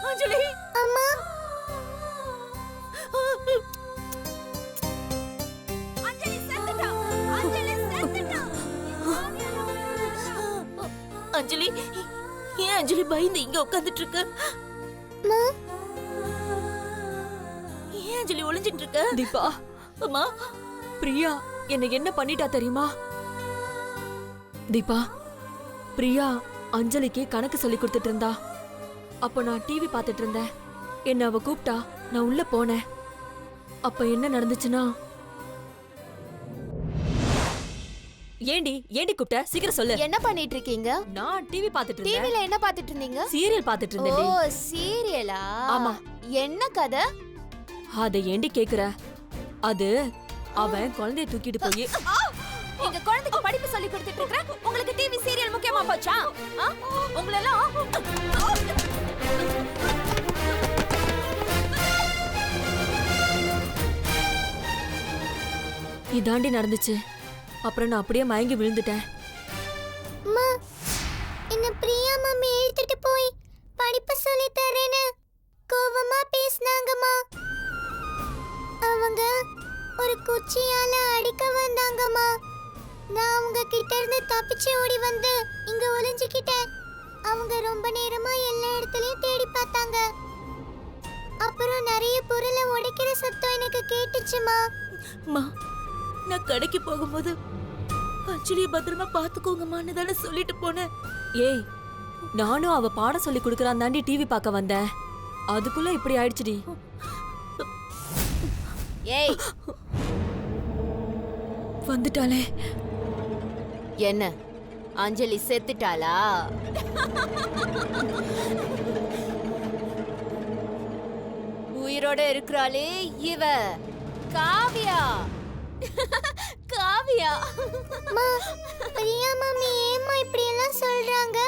அஞ்சலி அம்மா அஞ்சலி செத்துட்டா. அஞ்சலி செத்துட்டா. அஞ்சலி ஏன் அஞ்சலி பயந்து இங்க உட்கார்ந்துட்டு இருக்க? அம்மா ஏன் அஞ்சலி ஒளிஞ்சிட்டு இருக்க? தீபா, அம்மா பிரியா என்ன என்ன பண்ணிட்டா தெரியுமா? தீபா, பிரியா அஞ்சலிக்கு கணக்கு சொல்லி கொடுத்துட்டு இருந்தா. அப்ப நான் டிவி பார்த்துட்டு இருந்தேன். என்ன அவ கூப்பிட்டா, நான் உள்ள போனேன். அப்ப என்ன நடந்துச்சுன்னா, ஏண்டி கூப்பிட்ட? சீக்கிரம் சொல்லு. என்ன பண்ணிட்டு இருக்கீங்க? நான் டிவி பார்த்துட்டு இருந்தேன். டிவில என்ன பார்த்துட்டு இருந்தீங்க? சீரியல் பார்த்துட்டு ஓ, இருந்தேன். சீரியலா? ஆமா. என்ன கதை? அத ஏண்டி கேக்குற? அது அவன் குழந்தைய தூக்கிட்டு போய் எங்க குழந்தைக்கு படிப்பு சொல்லி கொடுத்துட்டு இருக்கற உங்களுக்கு டிவி சீரியல் முக்கியமா போச்சா? உங்களெல்லாம் இதாண்டி நடந்துச்சு. அப்புறம் நான் அப்படியே மயங்கி விழுந்துட்டேன். அம்மா, என்ன பிரியா மம்மி எடுத்துட்டு போய் படிப்பு சொல்லி தரேன்னு கோவமா பேசினாங்கம்மா. அவங்க ஒரு குச்சியால அடிக்க வந்தாங்கம்மா. நான் அவங்க கிட்ட இருந்து தப்பிச்சு ஓடி வந்து இங்க ஒளிஞ்சுக்கிட்டேன். அவங்க ரொம்ப நேரமா எல்லா இடத்துலயும் தேடி பார்த்தாங்க. அப்புறம் நிறைய பொருளை உடைக்கிற சத்தம் எனக்கு கேட்டுச்சுமா. அம்மா, நான் கடைக்கு போகும்போது அஞ்சலியை பத்திரமா பாத்துக்கோங்கம்மான்னு தானே சொல்லிட்டு போனேன். ஏய், நானும் அவ பாடம் சொல்லி கொடுக்கறான் தாண்டி டிவி பார்க்க வந்தேன். அதுக்குள்ள இப்படி ஆயிடுச்சுடி. ஏய், வந்துட்டாளே. என்ன அஞ்சலி செத்துட்டாளா? உயிரோட இருக்கிறாளே இவ காவியா. காவியா பிரியா மம்மி ஏம்மா இப்படி எல்லாம் சொல்றாங்க?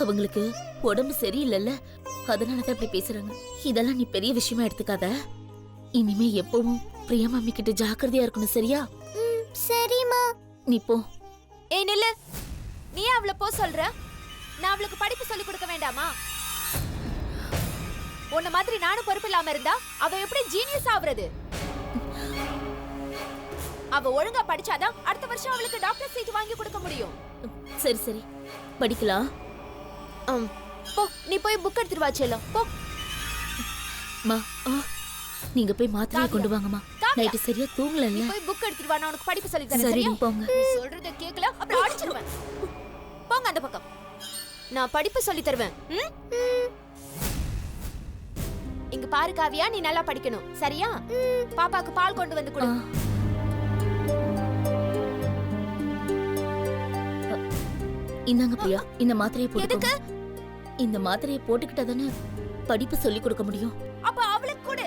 அவங்களுக்கு உடம்பு சரியில்லைல்ல, அதனாலதான் இப்படி பேசுறாங்க. இதெல்லாம் நீ பெரிய விஷயமா எடுத்துக்காத. இனிமே எப்பவும் பிரியா மம்மி கிட்ட ஜாக்கிரதையா இருக்கணும், சரியா? சரிம்மா. நீ போ. ஏய் நில்லு, நீ அவளை போ சொல்ற? நான் அவளுக்கு படிப்பு சொல்லி கொடுக்க வேண்டாமா? உன்ன மாதிரி நானும் பொறுப்பு இல்லாம இருந்தா அவ எப்படி ஜீனியஸ் ஆவறது? அவ ஒழுங்கா படிச்சாதான் அடுத்த வருஷம் அவளுக்கு டாக்டர் சீட் வாங்கி கொடுக்க முடியும். சரி சரி, படிக்கலாம். போ, நீ போய் புக் எடுத்துட்டு வா செல்லம். போ. மா, நீங்க போய் மாத்திரையை கொண்டு வாங்கம்மா. காவியா. நைட்டு சரியா நீ தூங்கலல்ல? போய் புக் எடுத்துட்டு வா, நான் உனக்கு படிப்பு சொல்லி தரேன். சரி, சரியா? நீ போங்க. நீ சொல்றத கேக்கல அப்புறம் அடிச்சிடுவேன். போங்க அந்த பக்கம். நான் படிப்பு சொல்லி தருவேன். இங்க பாரு காவியா, நீ நல்லா படிக்கணும், சரியா? பாப்பாக்கு பால் கொண்டு வந்து கொடு. இந்தாங்க பிரியா, இந்த மாத்திரையை போட்டுக்கோங்க. எதுக்கு? இந்த மாத்திரையை போட்டுக்கிட்டா தானே படிப்பு சொல்லி கொடுக்க முடியும். அப்ப அவளுக்கு கொடு.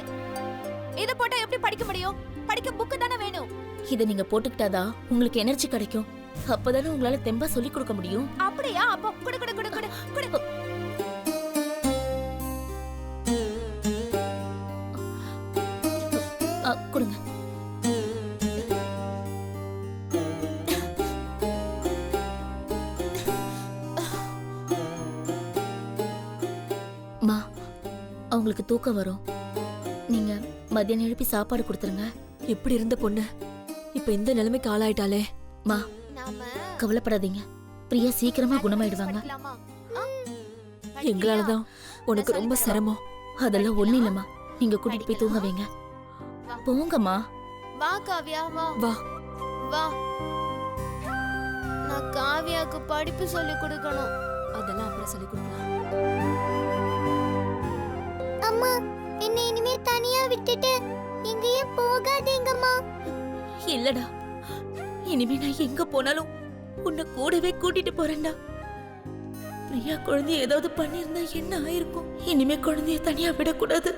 இத போட்டா எப்படி படிக்க முடியும்? படிக்க புக் தானே வேணும். இத நீங்க போட்டுக்கிட்டாதான் உங்களுக்கு எனர்ஜி கிடைக்கும். அப்பதானே உங்களால தெம்பா சொல்லி கொடுக்க முடியும். அப்படியா? அப்ப கொடு கொடு கொடு கொடு கொடு. கொடுங்க. மா, அவங்களுக்கு தூக்கம் வரும். நீங்க மதியானம் எழுப்பி சாப்பாடு கொடுத்துருங்க. இப்படி இருந்த பொண்ணு இப்ப இந்த நிலைமைக்கு ஆளாயிட்டாளே. மா, நாம கவலைப்படாதீங்க. பிரியா சீக்கிரமா குணமாயிடுவாங்க. படிக்கலாமா? எங்களாலதான் உனக்கு ரொம்ப சிரமம். அதெல்லாம் ஒண்ணு இல்லம்மா. நீங்க கூட்டிட்டு போய் தூங்க வைங்க. போங்கம்மா. வா காவியா, வா வா. வா. நான் காவியாக்கு படிப்பு சொல்லி கொடுக்கணும். அதெல்லாம் அப்புறம் சொல்லி கொடுக்கலாம். அம்மா, என்ன இனிமே தனியா விட்டுட்டு எங்கேயும் போகாதீங்கம்மா. இல்லடா, இனிமே நான் எங்க போனாலும் உன்னை கூடவே கூட்டிட்டு போறேன்டா. பிரியா குழந்தைய ஏதாவது பண்ணிருந்தா என்ன ஆயிருக்கும்? இனிமே குழந்தைய தனியா விடக்கூடாது.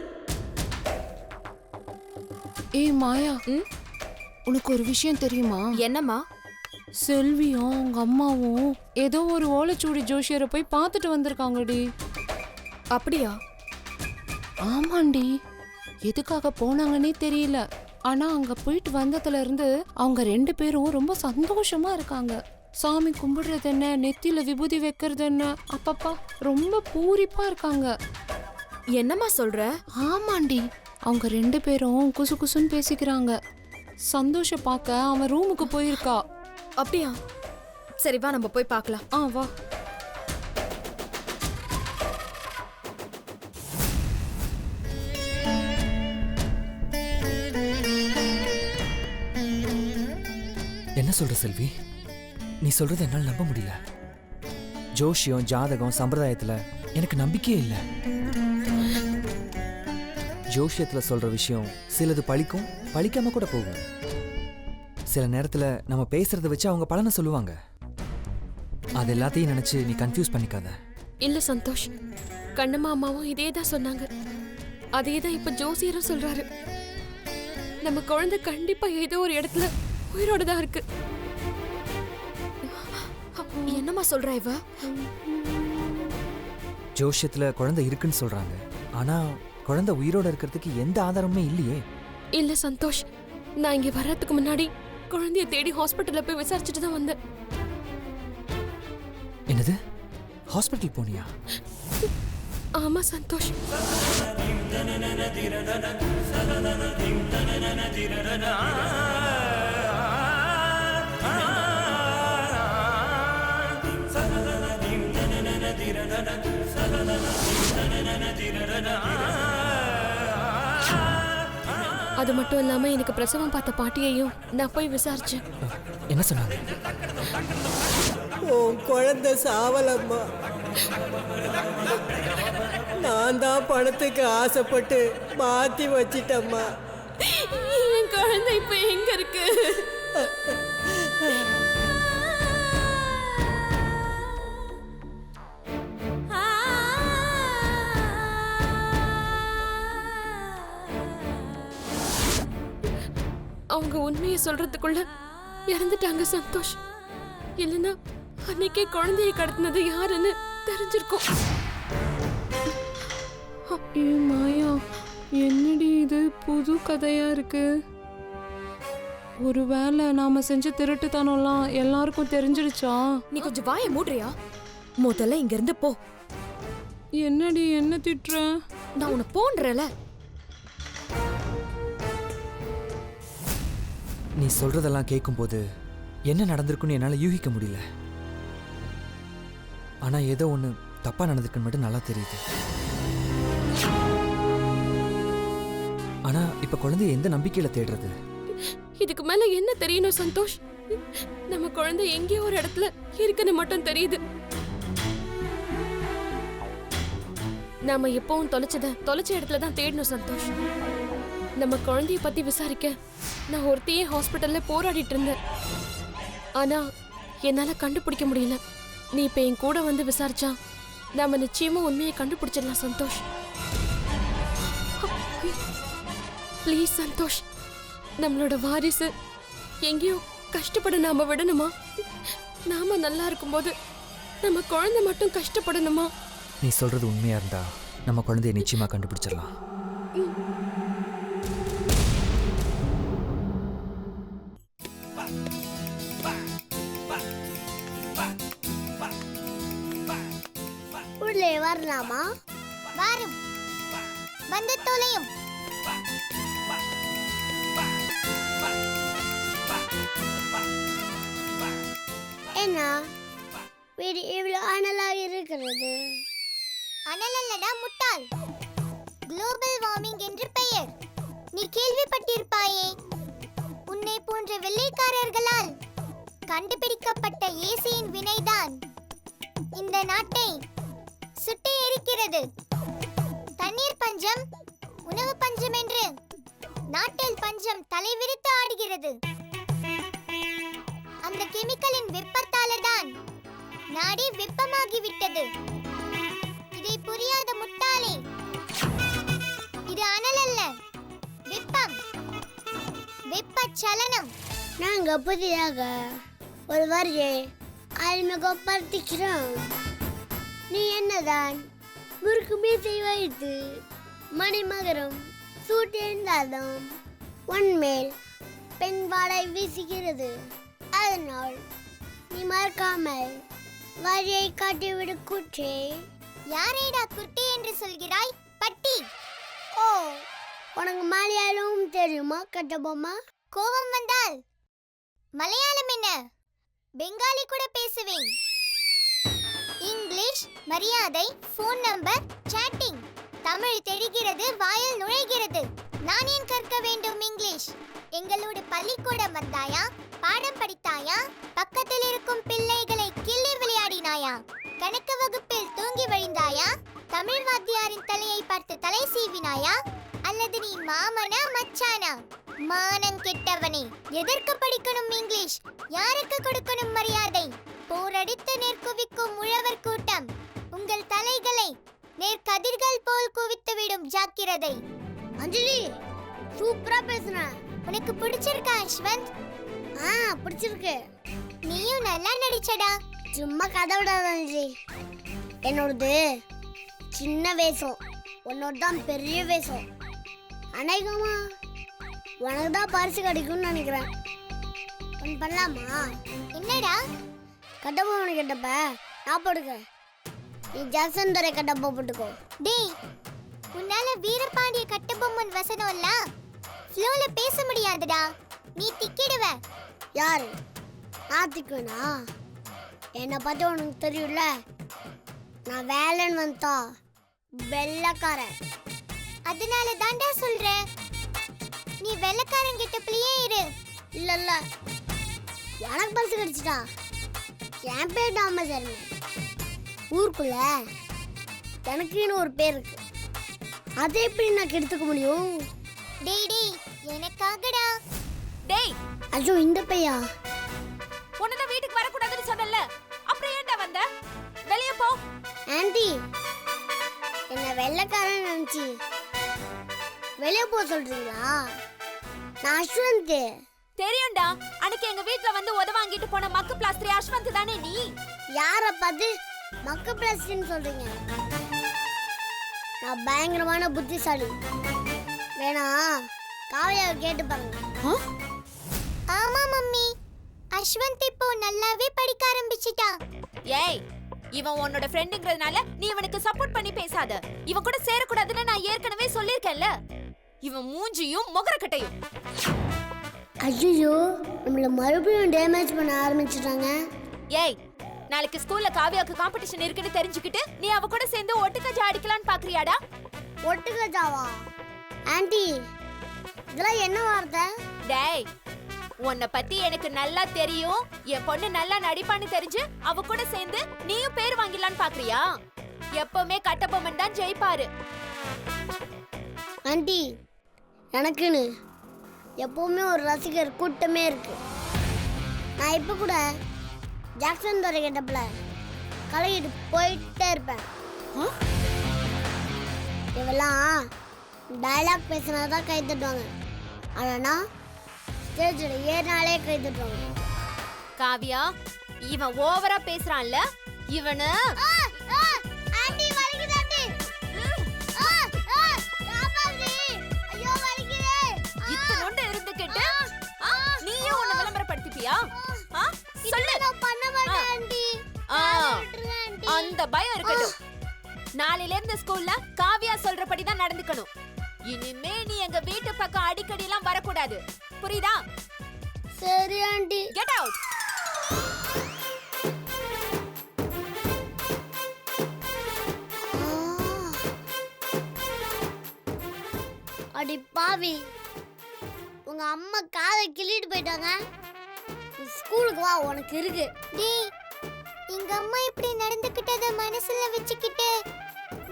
ஏய் மாயா, உனக்கு ஒரு விஷயம் தெரியுமா? என்னம்மா? செல்வியும் அவங்க அம்மாவும் ஏதோ ஒரு ஓலைச்சூடி ஜோஷியரை போய் பார்த்துட்டு வந்திருக்காங்கடி. அப்படியா? ஆமாண்டி. எதுக்காக போனாங்கன்னே தெரியல. ஆனா அங்க போயிட்டு வந்ததுல இருந்து அவங்க 2 பேரும் ரொம்ப சந்தோஷமா இருக்காங்க. சாமி கும்பிடுறது என்ன, நெத்தியில விபூதி வைக்கிறது என்ன, அப்பப்பா ரொம்ப பூரிப்பா இருக்காங்க. என்னம்மா சொல்ற? ஆமாண்டி, அவங்க 2 பேரும் குசு குசுன்னு பேசிக்கிறாங்க. சந்தோஷ பார்க்க அவன் ரூமுக்கு போயிருக்கா. அப்படியா? சரி வா நம்ம போய் பார்க்கலாம். வா. என்ன சொல்ற செல்வி? நீ சொல்றது என்னால் நம்ப முடியல. ஜோஷியம், ஜாதகம், சம்பிரதாயத்துல எனக்கு நம்பிக்கையே இல்லை. ஜோஷியத்துல சொல்ற விஷயம் சிலது பழிக்கும், பழிக்காம கூட போகும். சில நேரத்துல நம்ம பேசுறத வச்சு அவங்க பலனை சொல்லுவாங்க. அது எல்லாத்தையும் நினைச்சு நீ கன்ஃபியூஸ் பண்ணிக்காத. இல்ல சந்தோஷ், கண்ணம்மா அம்மாவும் இதே தான் சொன்னாங்க. அதே தான் இப்ப ஜோசியரும் சொல்றாரு. நம்ம குழந்தை கண்டிப்பா ஏதோ ஒரு இடத்துல உயிரோட தான் இருக்கு. என்னம்மா சொல்ற இவ? ஜோஷியத்துல குழந்தை இருக்குன்னு சொல்றாங்க, ஆனா குழந்தை உயிரோட இருக்கிறதுக்கு எந்த ஆதாரமுமே இல்லையே. இல்ல சந்தோஷ், நான் இங்க வர்றதுக்கு முன்னாடி குழந்தைய தேடி ஹாஸ்பிட்டல்ல போய் விசாரிச்சுட்டு தான் வந்தேன். என்னது? ஹாஸ்பிட்டல் போனியா? ஆமா சந்தோஷ். அது மட்டும் இல்லாம எனக்கு பிரசவம் பார்த்த பாட்டியையும் நான் போய் விசாரிச்சேன். என்ன சொன்னாங்க? உன் குழந்தை சாவலம்மா. நான் தான் பணத்துக்கு ஆசைப்பட்டு மாத்தி வச்சிட்டம்மா. என் குழந்தை இப்ப எங்க இருக்கு? அவங்க உண்மையை சொல்றதுக்குள்ள இறந்துட்டாங்க சந்தோஷ். இல்லைன்னா அன்னைக்கே குழந்தையை கடத்தினது யாருன்னு தெரிஞ்சிருக்கும். மாயா, என்னடி இது புது கதையா இருக்கு? ஒருவேளை நாம செஞ்ச திருட்டுத்தனம்லாம் எல்லாருக்கும் தெரிஞ்சிடுச்சா? நீ கொஞ்சம் வாயை மூடுறியா? முதல்ல இங்க இருந்து போ. என்னடி என்ன திட்டுற? நான் உன்னை போன்றல. நீ சொல்றதெல்லாம் கேட்கும்போது என்ன நடந்திருக்குன்னு என்னால் யூகிக்க முடியல. ஆனா ஏதோ ஒன்று தப்பா நடந்திருக்குன்னு மட்டும் நல்லா தெரியுது. ஆனா இப்ப குழந்தைய எந்த நம்பிக்கையில தேடுறது? இதுக்கு மேல என்ன தெரியணும் சந்தோஷ்? நம்ம குழந்தை எங்கேயோ ஒரு இடத்துல இருக்குன்னு மட்டும் தெரியுது. நாம எப்பவும் தொலைச்ச இடத்துல தான் தேடணும் சந்தோஷ். நம்ம குழந்தைய பத்தி விசாரிக்க நான் ஒருத்தையே ஹாஸ்பிட்டல்ல போராடிட்டு இருந்தேன். ஆனா என்னால கண்டுபிடிக்க முடியல. நீ இப்ப என் கூட வந்து விசாரிச்சா நாம நிச்சயமா உண்மையை கண்டுபிடிச்சிடலாம் சந்தோஷ். ப்ளீஸ் சந்தோஷ், நம்மளோட வாரிசு எங்கேயோ கஷ்டப்பட நாம விடணுமா? நாம நல்லா இருக்கும்போது நம்ம குழந்தை மட்டும் கஷ்டப்படணுமா? நீ சொல்றது உண்மையா இருந்தா நம்ம குழந்தைய நிச்சயமா கண்டுபிடிச்சிடலாம். உள்ளே வரலாமா? வரும். வந்து தொலையும். என்ன வீடு இவ்வளவு அனலாக இருக்கிறது? அனல் அல்லடா முட்டாள். குளோபல் வார்மிங் என்று பெயர். நீ கேள்விப்பட்டிருப்பாயே. உன்னை போன்ற வெள்ளைக்காரர்களால் கண்டுபிடிக்கப்பட்ட ஏசியின் வினைதான் இந்த நாட்டை சுட்டி எரிக்கிறது. தண்ணீர் பஞ்சம், உணவு பஞ்சம் என்று நாட்டில் பஞ்சம் தலைவிரித்து ஆடுகிறது. அந்த கெமிக்கலின் வெப்பத்தால்தான் நாடே வெப்பமாகிவிட்டது. இதை புரியாத முட்டாளே, இது அனல் அல்ல, வெப்பம், வெப்பச்சலனம். நாங்க புதிதாக ஒரு வரியை அறிமுகப்படுத்திக்கிறோம். நீ என்னதான் முறுக்கு மீசை வைத்து மணிமகரம் சூட்டிருந்தாலும் உன்மேல் பெண் வாடை வீசுகிறது. அதனால் நீ மறக்காமல் வழியை காட்டிவிடு குட்டி. யாரேடா குட்டி என்று சொல்கிறாய்? பட்டி. ஓ, உனக்கு மலையாளம் தெரியுமா கட்டபொம்மா? கோபம் வந்தால் மலையாளம் என்ன, பெங்காலி கூட பேசுவேன். இங்கிலீஷ், மரியாதை, ஃபோன் நம்பர், சாட்டிங். தமிழ் தெரிகிறது, வாயில் நுழைகிறது. நான் ஏன் கற்க வேண்டும் இங்கிலீஷ்? எங்களோட பள்ளிக்கூடம் வந்தாயா? பாடம் படித்தாயா? பக்கத்தில் இருக்கும் பிள்ளைகளை கிள்ளி விளையாடினாயா? கணக்கு வகுப்பில் தூங்கி வழிந்தாயா? தமிழ் வாத்தியாரின் தலையை பார்த்து தலை சீவினாயா? அல்லது நீ மாமனா மச்சானா? மானம் கெட்டவனே, எதற்கு படிக்கணும் இங்கிலீஷ்? யாருக்கு கொடுக்கணும் மரியாதை? போரடித்து நெற்குவிக்கும் உழவர் கூட்டம் உங்கள் தலைகளை நேர்கதிர்கள் போல் குவித்துவிடும். ஜாக்கிரதை. அஞ்சலி, சூப்பரா பேசுன. உனக்கு பிடிச்சிருக்கா அஸ்வந்த்? பிடிச்சிருக்கு. நீயும் நல்லா நடிச்சடா. சும்மா கதை விடாத அஞ்சலி. என்னோடது சின்ன வேஷம், உன்னோட தான் பெரிய வேஷம். அநேகமா உனக்கு தான் பரிசு கிடைக்கும்னு நினைக்கிறேன். பண்ணலாமா? என்னடா? கட்டபொம்மனை கேட்டப்ப நான் போட்டுக்க, நீ ஜாக்சன் துரை கட்டப்ப போட்டுக்கோ. டேய், உன்னால வீரபாண்டிய கட்டபொம்மன் வசனம் இல்ல ஃப்ளோல பேச முடியாதுடா. நீ திக்கிடுவ. யாரு? நான் திக்குவேனா? என்னை பத்தி உனக்கு தெரியும்ல, நான் வேலைன்னு வந்தா வெள்ளக்காரன். அதனால தாண்டா சொல்றேன், நீ வெள்ளக்காரன் கிட்டப்பிலேயே இரு. இல்ல இல்ல, எனக்கு பரிசு கிடைச்சிட்டா. என் பேர் தாமசரன். ஊருக்குள்ள எனக்குன்னு ஒரு பேர் இருக்கு, அதை எப்படி நான் கெடுத்துக்க முடியும்? டேய் டேய், எனக்காகடா. டேய், ஐயோ இந்த பையா. உன்ன வீட்டுக்கு வர கூடாதுன்னு சொன்னல, அப்புறம் ஏன்டா வந்த? வெளிய போ. ஆண்டி, என்ன வெள்ளக்காரன் நினைச்சு வெளிய போ சொல்றீங்களா? நான் அஸ்வந்த். தெரியும்டா, அன்னைக்கு எங்க வீட்ல வந்து உத வாங்கிட்டு போன மக்கு பிளாஸ்டர் அஸ்வந்த் தானே நீ? யார பார்த்து மக்கு பிளாஸ்டர்னு சொல்றீங்க? நான் பயங்கரமான புத்திசாலி. வேணா காவியாவை கேட்டு பாருங்க. ஆமா மம்மி, அஸ்வந்த் இப்போ நல்லாவே படிக்க ஆரம்பிச்சிட்டா. ஏய், இவன் உன்னோட ஃப்ரெண்டுங்கிறதுனால நீ இவனுக்கு சப்போர்ட் பண்ணி பேசாத. இவன் கூட சேரக்கூடாதுன்னு நான் ஏற்கனவே சொல்லியிருக்கேன்ல. இவன் மூஞ்சியும் முகரக்கட்டையும். ஐயோ, நம்மள மறுபடியும் டேமேஜ் பண்ண ஆரம்பிச்சிட்டாங்க. ஏய், நாளைக்கு ஸ்கூல்ல காவியாக்கு காம்படிஷன் இருக்குன்னு தெரிஞ்சுக்கிட்டு நீ அவ கூட சேர்ந்து ஒட்டுக்கஜா அடிக்கலான்னு பாக்குறியாடா? ஒட்டுக்கஜாவா? ஆண்டி, இதெல்லாம் என்ன வார்த்தை? டேய், உன்னை பத்தி எனக்கு நல்லா தெரியும். என் பொண்ணு நல்லா நடிப்பான்னு தெரிஞ்சு அவ கூட சேர்ந்து நீயும் பேர் வாங்கிடலான்னு பாக்குறியா? எப்பவுமே கட்டபொம்மன் தான் ஜெயிப்பாரு. ஆண்டி, எனக்குன்னு எப்பவுமே ஒரு ரசிகர் கூட்டமே இருக்கு. நான் இப்ப கூட ஜாக்சன் துரை கேட்டப்பல கலகிட்டு போயிட்டே இருப்பேன். இவெல்லாம் டயலாக் பேசினாதான் கை தட்டுவாங்க, ஆனா ஸ்டேஜில் ஏறினாலே கை தட்டுவாங்க. காவியா, இவன் ஓவரா பேசுறான்ல, இவனு இத்தனோண்டு இருந்துகிட்டு நீயும் உன்னை விளம்பரப்படுத்திப்பியா? சொல்லு. அந்த பயம் இருக்கட்டும். நாளையில இருந்து ஸ்கூல்ல காவியா சொல்றபடிதான் நடந்துக்கணும். இனிமே நீ எங்க வீட்டு பக்கம் அடிக்கடி எல்லாம் வரக்கூடாது, புரியுதா? சரி ஆண்டி. Get out. அடி பாவி, உங்க அம்மா காதை கிள்ளிட்டு போயிட்டாங்க. ஸ்கூலுக்கு வா, உனக்கு இருக்கு. டேய், எங்க அம்மா இப்படி நடந்துக்கிட்டத மனசுல வச்சுக்கிட்டு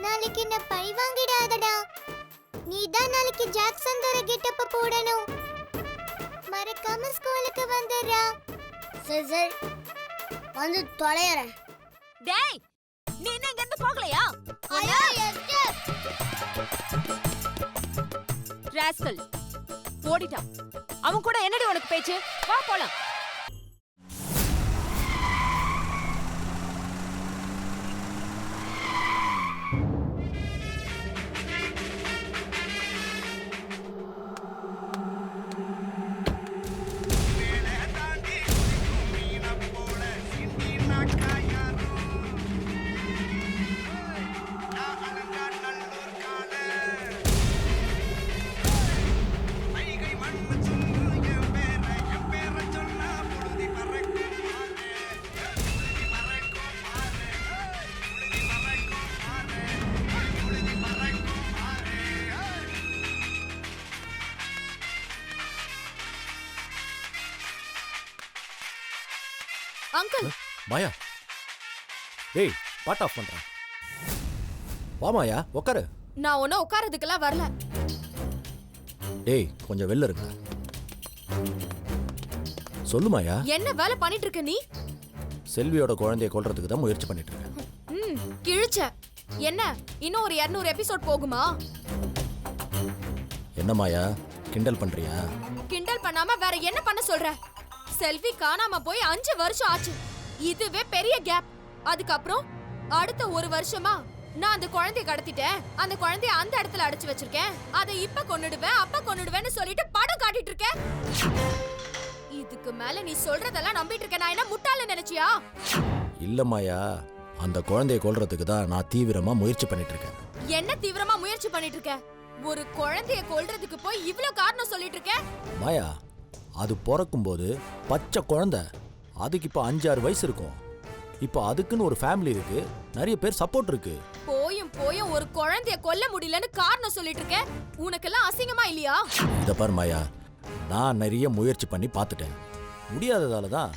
நாளைக்கு என்ன பழி வாங்கிடாதடா. நீ தான் நாளைக்கு ஜாக்சன் துரை கெட்டப்ப போடணும். மறக்காம ஸ்கூலுக்கு வந்துடுறா. சரி சரி, வந்து தொலைறேன். டேய், நீ என்ன இங்க இருந்து போகலையா? ராஸ்கல் ஓடிட்டான். அவன் கூட என்னடி உனக்கு பேச்சு? வா போலாம். அங்கிள் மாயா டேய் பாட் ஆஃப் பண்றேன். வா மாயா உட்காரு. நான் ஒன்னும் உட்காரதுக்கெல்லாம் வரல. டேய் கொஞ்சம் வெளில இருங்க. சொல்லு மாயா. என்ன வேலை பண்ணிட்டு இருக்க நீ? செல்வியோட குழந்தைய கொல்றதுக்கு தான் முயற்சி பண்ணிட்டு இருக்கேன். கிழிச்ச. என்ன இன்னும் ஒரு 200 எபிசோட் போகுமா? என்ன மாயா கிண்டல் பண்றியா? கிண்டல் பண்ணாம வேற என்ன பண்ண சொல்ற? செல்வி காணாம போய் 5 வருஷம் ஆச்சு. இதுவே பெரிய கேப். அதுக்கப்புறம் அடுத்த 1 வருஷமா நான் அந்த குழந்தைய கடத்திட்டேன், அந்த குழந்தைய அந்த இடத்துல அடைச்சு வச்சிருக்கேன், அதை இப்ப கொன்னுடுவேன் அப்ப கொன்னுடுவேன்னு சொல்லிட்டு படம் காட்டிட்டு இருக்கேன். இதுக்கு மேல நீ சொல்றதெல்லாம் நம்பிட்டு இருக்க நான் என்ன முட்டாள நினைச்சியா? இல்ல மாயா, அந்த குழந்தைய கொல்றதுக்கு தான் நான் தீவிரமா முயற்சி பண்ணிட்டு இருக்கேன். என்ன தீவிரமா முயற்சி பண்ணிட்டு இருக்க? ஒரு குழந்தைய கொல்றதுக்கு போய் இவ்ளோ காரணம் சொல்லிட்டு இருக்க? மாயா, அது பிறக்கும்போது பச்சை குழந்தை, அதுக்கு இப்போ 5-6 வயசு இருக்கும். இப்போ அதுக்குன்னு ஒரு ஃபேமிலி இருக்கு, நிறைய பேர் சப்போர்ட் இருக்கு. போயும் ஒரு குழந்தைய கொல்ல முடியலன்னு காரணம் சொல்லிட்டு இருக்க. உனக்கெல்லாம் அசிங்கமா இல்லையா? இத பாரு மாயா, நான் நிறைய முயற்சி பண்ணி பார்த்துட்டேன். முடியாததால தான்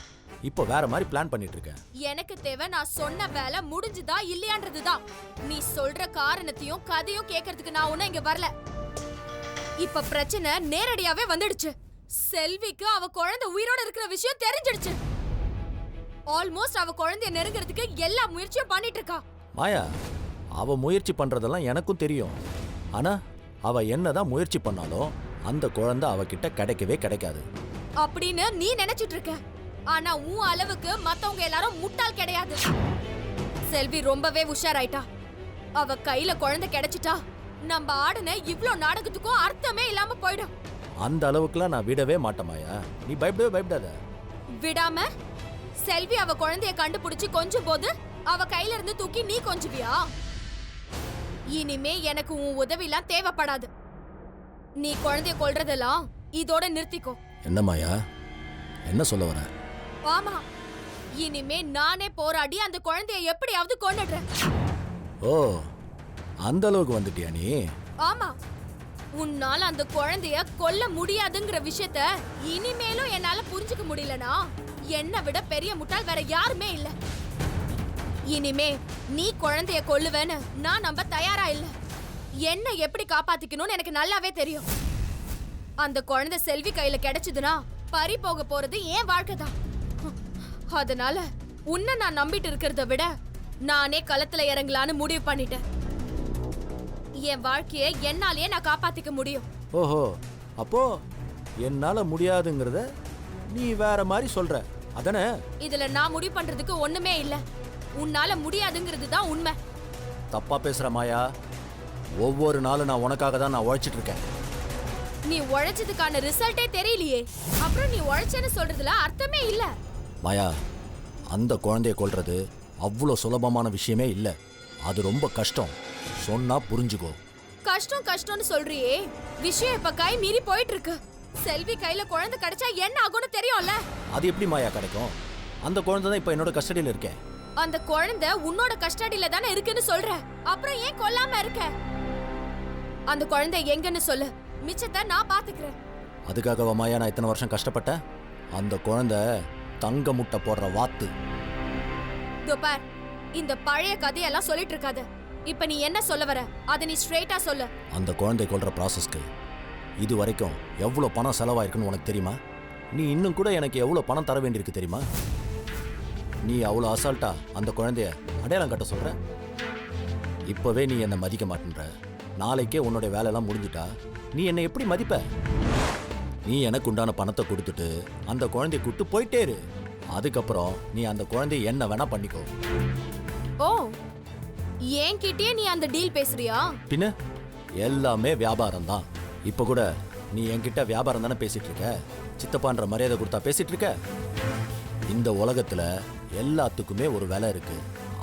இப்போ வேற மாதிரி பிளான் பண்ணிட்டு இருக்கேன். எனக்கு தேவை நான் சொன்ன வேலை முடிஞ்சுதா இல்லையான்றதுதான். நீ சொல்ற காரணத்தையும் கதையும் கேட்கறதுக்கு நான் ஒன்னும் இங்க வரல. இப்ப பிரச்சனை நேரடியாவே வந்துடுச்சு. செல்விக்கு அவ குழந்தை உயிரோட இருக்கிற விஷயம் தெரிஞ்சிடுச்சு. ஆல்மோஸ்ட் அவ குழந்தைய நெருங்கிறதுக்கு எல்லா முயற்சியும் பண்ணிட்டு இருக்கா. மாயா, அவ முயற்சி பண்றதெல்லாம் எனக்கும் தெரியும். ஆனா அவ என்னதான் முயற்சி பண்ணாலும் அந்த குழந்தை அவகிட்ட கிடைக்கவே கிடைக்காது அப்படின்னு நீ நினைச்சிட்டு இருக்க. ஆனா உன் அளவுக்கு மத்தவங்க எல்லாரும் முட்டாள் கிடையாது. செல்வி ரொம்பவே உஷாராயிட்டா. அவ கையில குழந்தை கிடைச்சிட்டா நம்ம ஆடுன இவ்ளோ நாடகத்துக்கும் அர்த்தமே இல்லாம போயிடும். அந்த அளவுக்குலாம் நான் விடவே மாட்டேன் மாயா, நீ பயப்படாத. விடாம செல்வி அவ குழந்தைய கண்டுபிடிச்சு கொஞ்சம் போது அவ கையில இருந்து தூக்கி நீ கொஞ்சுவியா? இனிமே எனக்கு உன் உதவிலாம் தேவைப்படாது. நீ குழந்தைய கொல்றதெல்லாம் இதோட நிறுத்திக்கோ. என்ன மாயா, என்ன சொல்ல வர? ஆமா, இனிமே நானே போராடி அந்த குழந்தைய எப்படியாவது கொன்னுடுறேன். ஓ, அந்த அளவுக்கு வந்துட்டியா நீ? ஆமா, உன்னால அந்த குழந்தைய கொல்ல முடியாதுங்கிற விஷயத்த இனிமேலும் என்னால புரிஞ்சுக்க முடியலனா என்னை விட பெரிய முட்டாள் வேற யாருமே இல்ல. இனிமே நீ குழந்தைய கொல்லுவேன்னு நான் நம்ப தயாரா இல்ல. என்ன எப்படி காப்பாத்திக்கணும்னு எனக்கு நல்லாவே தெரியும். அந்த குழந்தை செல்வி கையில கிடைச்சதுன்னா பறி போக போறது ஏன் வாழ்க்கை தான். அதனால உன்னை நான் நம்பிட்டு இருக்கிறத விட நானே களத்துல இறங்கலான்னு முடிவு பண்ணிட்டேன். என் வாழ்க்கையை என்னாலேயே நான் காப்பாத்திக்க முடியும். ஓஹோ, அப்போ என்னால முடியாதுங்கிறத நீ வேற மாதிரி சொல்ற அதானே? இதுல நான் முடிவு பண்றதுக்கு ஒண்ணுமே இல்ல. உன்னால முடியாதுங்கிறது தான் உண்மை. தப்பா பேசுற மாயா, ஒவ்வொரு நாளும் நான் உனக்காக தான் நான் உழைச்சிட்டு இருக்கேன். நீ உழைச்சதுக்கான ரிசல்ட்டே தெரியலையே, அப்புறம் நீ உழைச்சேன்னு சொல்றதுல அர்த்தமே இல்ல. மாயா, அந்த குழந்தைய கொல்றது அவ்வளோ சுலபமான விஷயமே இல்லை. அது ரொம்ப கஷ்டம். சொன்னா புரிஞ்சுக்கோ. கஷ்டம் கஷ்டம்னு சொல்றியே, விஷயம் இப்ப கை மீறி போயிட்டு இருக்கு. செல்வி கையில குழந்தை கிடைச்சா என்ன ஆகும்னு தெரியும்ல? அது எப்படி மாயா கிடைக்கும்? அந்த குழந்தை தான் இப்ப என்னோட கஸ்டடியில இருக்கேன். அந்த குழந்தை உன்னோட கஸ்டடியில தானே இருக்குன்னு சொல்ற, அப்புறம் ஏன் கொல்லாம இருக்க? அந்த குழந்தை எங்கன்னு சொல்லு, மிச்சத்தை நான் பாத்துக்கிறேன். அதுக்காகவா மாயா நான் இத்தனை வருஷம் கஷ்டப்பட்டேன்? அந்த குழந்தை தங்க முட்டை போடுற வாத்து. பார், இந்த பழைய கதையெல்லாம் சொல்லிட்டு இருக்காத. இப்ப நீ என்ன சொல்ல வர அதை நீ ஸ்ட்ரெயிட்டா சொல்லு. அந்த குழந்தை கொல்ற ப்ராசஸ்க்கு இது வரைக்கும் எவ்வளோ பணம் செலவாயிருக்குன்னு உனக்கு தெரியுமா? நீ இன்னும் கூட எனக்கு எவ்வளோ பணம் தர வேண்டியிருக்கு தெரியுமா? நீ அவ்வளோ அசால்ட்டா அந்த குழந்தைய அடையாளம் கட்ட சொல்ற. இப்பவே நீ என்னை மதிக்க மாட்டேன்ற. நாளைக்கே உன்னோட வேலையெல்லாம் முடிஞ்சிட்டா நீ என்னை எப்படி மதிப்ப? நீ எனக்கு உண்டான பணத்தை கொடுத்துட்டு அந்த குழந்தைய கூட்டு போயிட்டே இரு. அதுக்கப்புறம் நீ அந்த குழந்தைய என்ன வேணா பண்ணிக்கோ. ஓ, என்கிட்டயே நீ அந்த டீல் பேசுறியா? பின்ன எல்லாமே வியாபாரம் தான். இப்ப கூட நீ என்கிட்ட வியாபாரம் தானே பேசிட்டு இருக்க. சித்தப்பான்ற மரியாதை கொடுத்தா பேசிட்டு இருக்க. இந்த உலகத்துல எல்லாத்துக்குமே ஒரு விலை இருக்கு.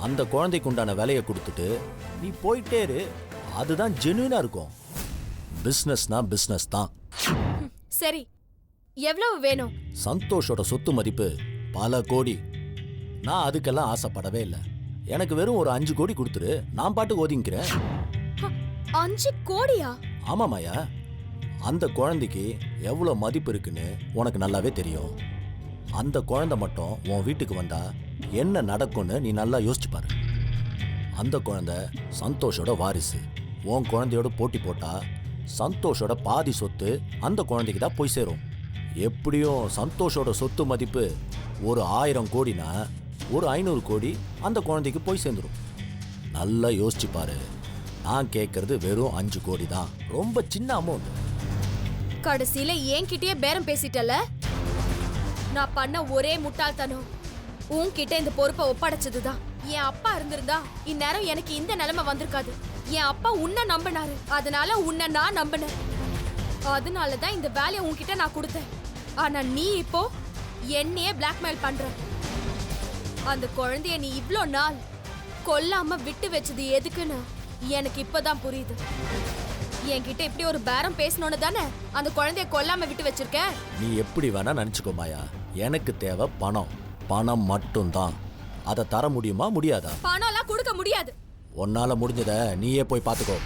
அந்த குழந்தைக்கு உண்டான விலையை கொடுத்துட்டு நீ போயிட்டே இரு. அதுதான் ஜென்யூனா இருக்கும். பிசினஸ்னா பிசினஸ் தான். சரி, எவ்வளவு வேணும்? சந்தோஷோட சொத்து மதிப்பு பல கோடி. நான் அதுக்கெல்லாம் ஆசைப்படவே இல்லை. எனக்கு வெறும் ஒரு 5 கோடி கொடுத்துரு, நான் பாட்டுக்கு ஒதுங்கிக்கிறேன். 5 கோடியா? ஆமா மாயா, அந்த குழந்தைக்கு எவ்வளோ மதிப்பு இருக்குன்னு உனக்கு நல்லாவே தெரியும். அந்த குழந்தை மட்டும் உன் வீட்டுக்கு வந்தா என்ன நடக்கும்னு நீ நல்லா யோசிச்சு பாரு. அந்த குழந்தை சந்தோஷோட வாரிசு. உன் குழந்தையோட போட்டி போட்டா சந்தோஷோட பாதி சொத்து அந்த குழந்தைக்கு தான் போய் சேரும். எப்படியும் சந்தோஷோட சொத்து மதிப்பு ஒரு 1000 கோடினா ஒரு 500 கோடி அந்த குழந்தைக்கு போய் சேர்ந்துடும். நல்லா யோசிச்சு பாரு. நான் கேட்கறது வெறும் 5 கோடி தான், ரொம்ப சின்ன அமௌண்ட். கடைசியில என்கிட்டயே பேரம் பேசிட்டல. நான் பண்ண ஒரே முட்டாள்தனம் உன்கிட்ட இந்த பொறுப்பை ஒப்படைச்சதுதான். என் அப்பா இருந்திருந்தா இந்நேரம் எனக்கு இந்த நிலைமை வந்திருக்காது. என் அப்பா உன்னை நம்பினாரு, அதனால உன்னை நான் நம்பினேன். அதனாலதான் இந்த வேலையை உன்கிட்ட நான் கொடுத்தேன். ஆனா நீ இப்போ என்னையே பிளாக்மெயில் பண்ற. அந்த குழந்தைய நீ இவ்ளோ நாள் கொல்லாம விட்டு வச்சது எதுக்குன்னு எனக்கு இப்பதான் புரியுது. என்கிட்ட இப்படி ஒரு பேரம் பேசணும்னு தானே அந்த குழந்தைய கொல்லாம விட்டு வச்சிருக்க. நீ எப்படி வேணா நினைச்சுக்கோ மாயா, எனக்கு தேவை பணம். பணம் மட்டும்தான். அதை தர முடியுமா முடியாதா? பணம் எல்லாம் கொடுக்க முடியாது. உன்னால முடிஞ்சதை நீயே போய் பார்த்துக்கோ.